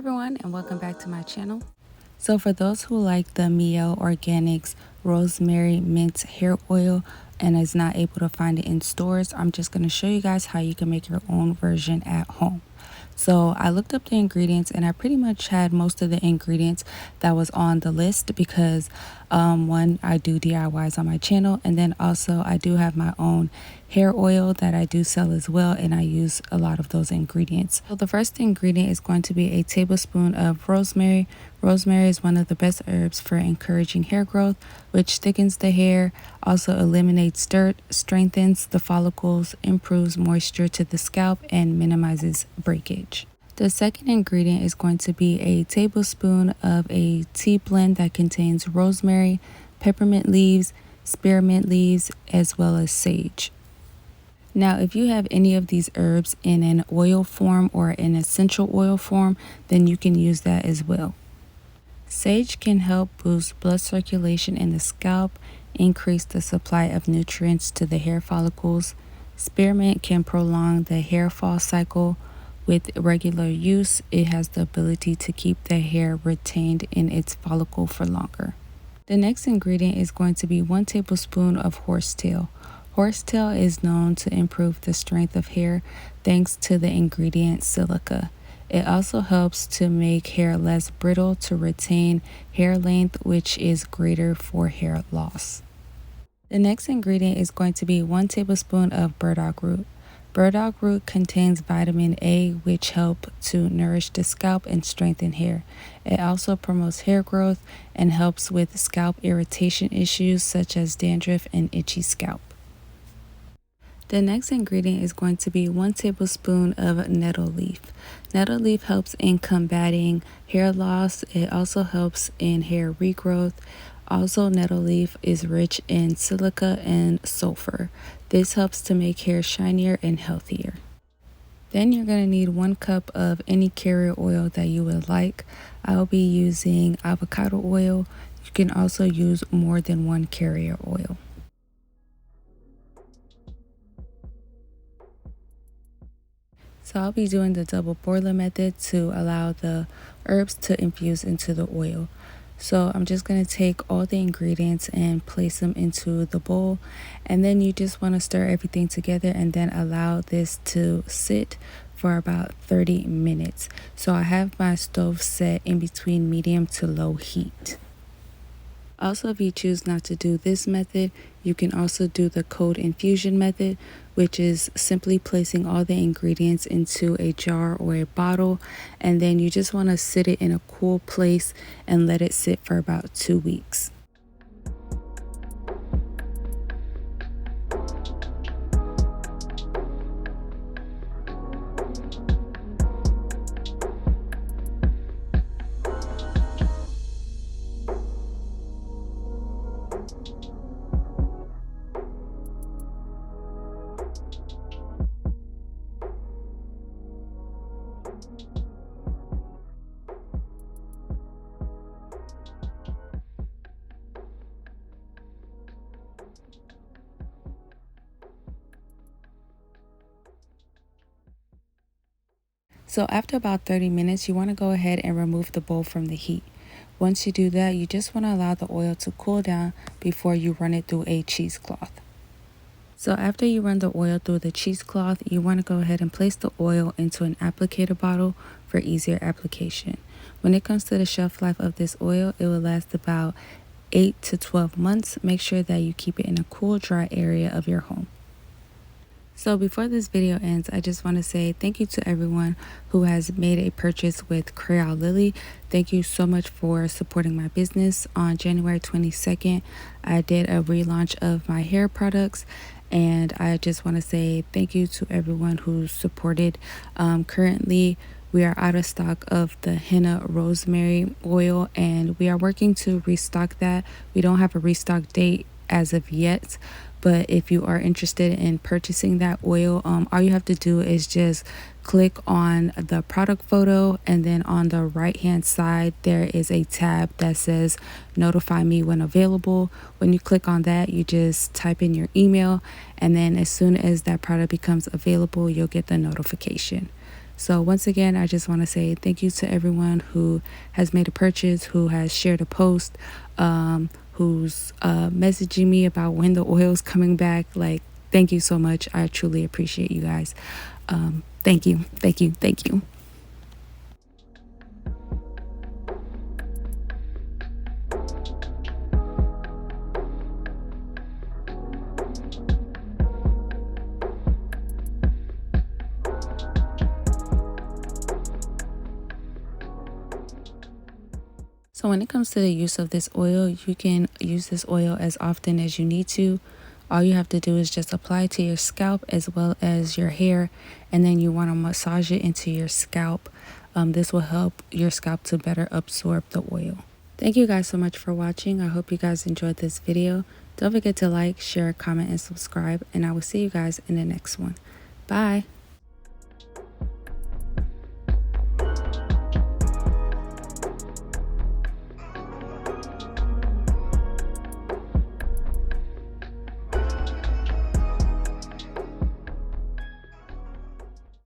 everyone, and welcome back to my channel. So for those who like the Mielle Organics Rosemary Mint Hair Oil and is not able to find it in stores, I'm just going to show you guys how you can make your own version at home. So I looked up the ingredients and I pretty much had most of the ingredients that was on the list because one, I do DIYs on my channel, and then also I do have my own hair oil that I do sell as well, and I use a lot of those ingredients. So the first ingredient is going to be a tablespoon of rosemary. Rosemary is one of the best herbs for encouraging hair growth, which thickens the hair, also eliminates dirt, strengthens the follicles, improves moisture to the scalp, and minimizes breakage. The second ingredient is going to be a tablespoon of a tea blend that contains rosemary, peppermint leaves, spearmint leaves, as well as sage. Now, if you have any of these herbs in an oil form or an essential oil form, then you can use that as well. Sage can help boost blood circulation in the scalp, increase the supply of nutrients to the hair follicles. Spearmint can prolong the hair fall cycle. With regular use, it has the ability to keep the hair retained in its follicle for longer. The next ingredient is going to be 1 tablespoon of horsetail. Horsetail is known to improve the strength of hair thanks to the ingredient silica. It also helps to make hair less brittle to retain hair length, which is greater for hair loss. The next ingredient is going to be 1 tablespoon of burdock root. Burdock root contains vitamin A, which help to nourish the scalp and strengthen hair. It also promotes hair growth and helps with scalp irritation issues such as dandruff and itchy scalp. The next ingredient is going to be 1 tablespoon of nettle leaf. Nettle leaf helps in combating hair loss. It also helps in hair regrowth. Also, nettle leaf is rich in silica and sulphur. This helps to make hair shinier and healthier. Then you're going to need 1 cup of any carrier oil that you would like. I'll be using avocado oil. You can also use more than 1 carrier oil. So I'll be doing the double boiler method to allow the herbs to infuse into the oil. So I'm just going to take all the ingredients and place them into the bowl, and then you just want to stir everything together and then allow this to sit for about 30 minutes. So I have my stove set in between medium to low heat. Also, if you choose not to do this method, you can also do the cold infusion method, which is simply placing all the ingredients into a jar or a bottle, and then you just want to sit it in a cool place and let it sit for about 2 weeks. So after about 30 minutes, you want to go ahead and remove the bowl from the heat. Once you do that, you just want to allow the oil to cool down before you run it through a cheesecloth. So after you run the oil through the cheesecloth, you want to go ahead and place the oil into an applicator bottle for easier application. When it comes to the shelf life of this oil, it will last about 8 to 12 months. Make sure that you keep it in a cool, dry area of your home. So before this video ends, I just want to say thank you to everyone who has made a purchase with Creole Lily. Thank you so much for supporting my business. On January 22nd, I did a relaunch of my hair products, and I just want to say thank you to everyone who supported. Currently, we are out of stock of the henna rosemary oil, and we are working to restock that. We don't have a restock date as of yet, but if you are interested in purchasing that oil, all you have to do is just click on the product photo, and then on the right hand side there is a tab that says notify me when available. When you click on that, you just type in your email, and then as soon as that product becomes available, you'll get the notification. So once again, I just want to say thank you to everyone who has made a purchase, who has shared a post, who's messaging me about when the oil is coming back. Like, thank you so much. I truly appreciate you guys. Thank you, thank you, thank you. So when it comes to the use of this oil, you can use this oil as often as you need to. All you have to do is just apply it to your scalp as well as your hair, and then you want to massage it into your scalp. This will help your scalp to better absorb the oil. Thank you guys so much for watching. I hope you guys enjoyed this video. Don't forget to like, share, comment, and subscribe, and I will see you guys in the next one. Bye.